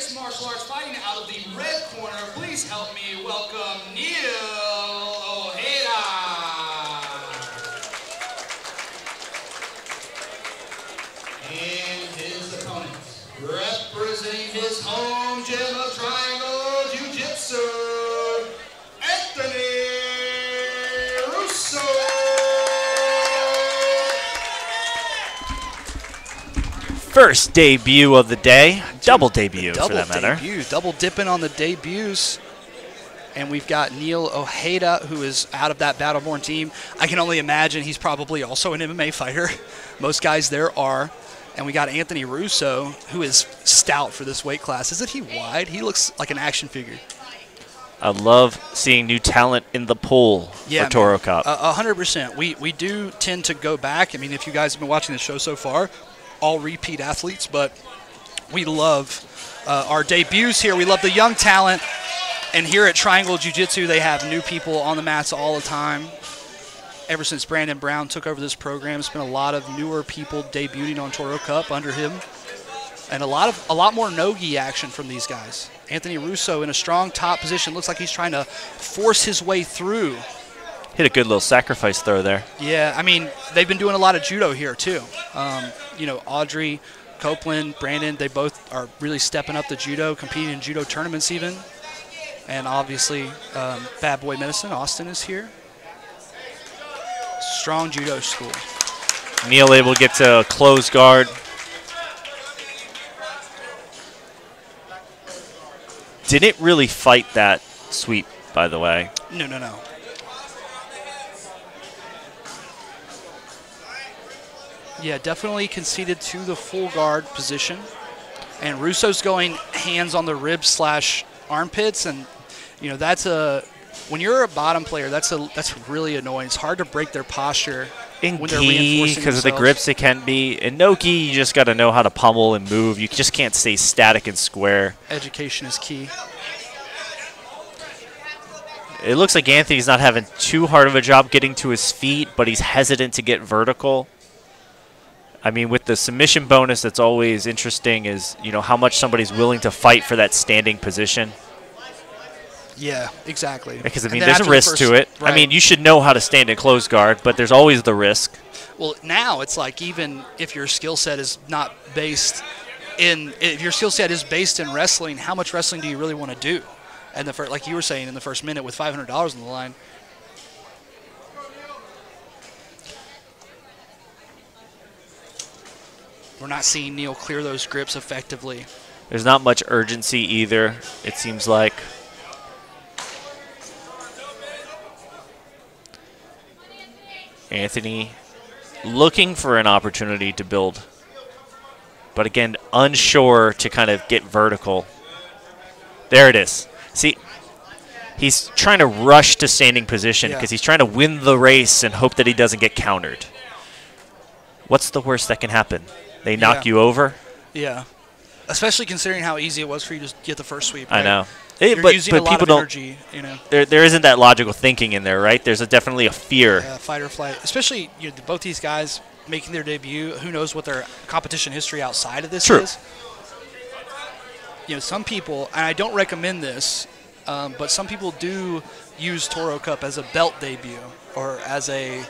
mixed martial arts fighting out of the red corner. Please help me welcome Ojeda. And his opponent, representing his home gym of Triangle Jiu-Jitsu, Russo. First debut of the day, double debut for that matter. Double dipping on the debuts. And we've got Neil Ojeda, who is out of that Battleborn team. I can only imagine he's probably also an MMA fighter. Most guys there are. And we got Anthony Russo, who is stout for this weight class. Isn't he wide? He looks like an action figure. I love seeing new talent in the pool for Toro Cup. 100%. We do tend to go back. I mean, if you guys have been watching the show so far, all repeat athletes, but we love our debuts here. We love the young talent. And here at Triangle Jiu-Jitsu, they have new people on the mats all the time. Ever since Brandon Brown took over this program, it's been a lot of newer people debuting on Toro Cup under him. And a lot more no-gi action from these guys. Anthony Russo in a strong top position. Looks like he's trying to force his way through. Hit a good little sacrifice throw there. Yeah, I mean, they've been doing a lot of judo here, too. You know, Audrey, Copeland, Brandon, they both are really stepping up the judo, competing in judo tournaments even. And obviously, Bad Boy Medicine, Austin is here. Strong judo school. Neil able to get to close guard. Didn't really fight that sweep, by the way. No. Yeah, definitely conceded to the full guard position. And Russo's going hands on the ribs / armpits, and you know that's when you're a bottom player, that's really annoying. It's hard to break their posture in when they're gi reinforcing because of the grips it can be. In no gi, you just got to know how to pummel and move. You just can't stay static and square. Education is key. It looks like Anthony's not having too hard of a job getting to his feet, but he's hesitant to get vertical. I mean, with the submission bonus, that's always interesting is, you know, how much somebody's willing to fight for that standing position. Yeah, exactly. Because, I mean, there's a risk to it. Right. I mean, you should know how to stand in close guard, but there's always the risk. Well, now it's like even if your skill set is not based in – if your skill set is based in wrestling, how much wrestling do you really want to do? And like you were saying in the first minute with $500 on the line. We're not seeing Neil clear those grips effectively. There's not much urgency either, it seems like. Anthony looking for an opportunity to build, but again, unsure to kind of get vertical. There it is. See, he's trying to rush to standing position because he's trying to win the race and hope that he doesn't get countered. What's the worst that can happen? They knock you over? Yeah. Especially considering how easy it was for you to get the first sweep. Right? I know. But people don't. Energy, you know. There isn't that logical thinking in there, right? There's definitely a fear. Yeah, fight or flight. Especially both these guys making their debut. Who knows what their competition history outside of this is? You know, some people, and I don't recommend this, but some people do use Toro Cup as a belt debut or as a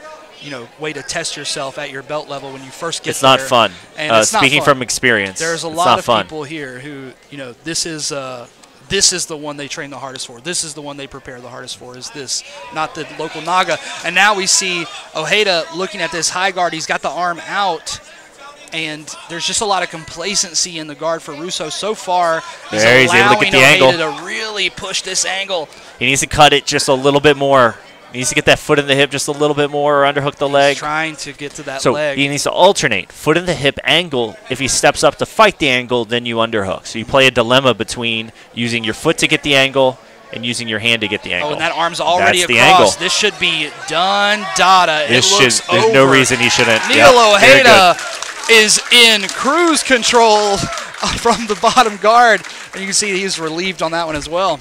way to test yourself at your belt level when you first get there. It's not fun. And speaking from experience, there's a lot of people here who, this is the one they train the hardest for. This is the one they prepare the hardest for, is this, not the local Naga. And now we see Ojeda looking at this high guard. He's got the arm out, and there's just a lot of complacency in the guard for Russo so far. He's able to get the angle. To really push this angle. He needs to cut it just a little bit more. He needs to get that foot in the hip just a little bit more, or underhook the leg. He's trying to get to that So leg. he needs to alternate. Foot in the hip angle. If he steps up to fight the angle, then you underhook. So you play a dilemma between using your foot to get the angle and using your hand to get the angle. Oh, and that arm's already That's across. The angle. This should be done, data. There's no reason he shouldn't. Neil Ojeda is in cruise control from the bottom guard. And you can see he's relieved on that one as well.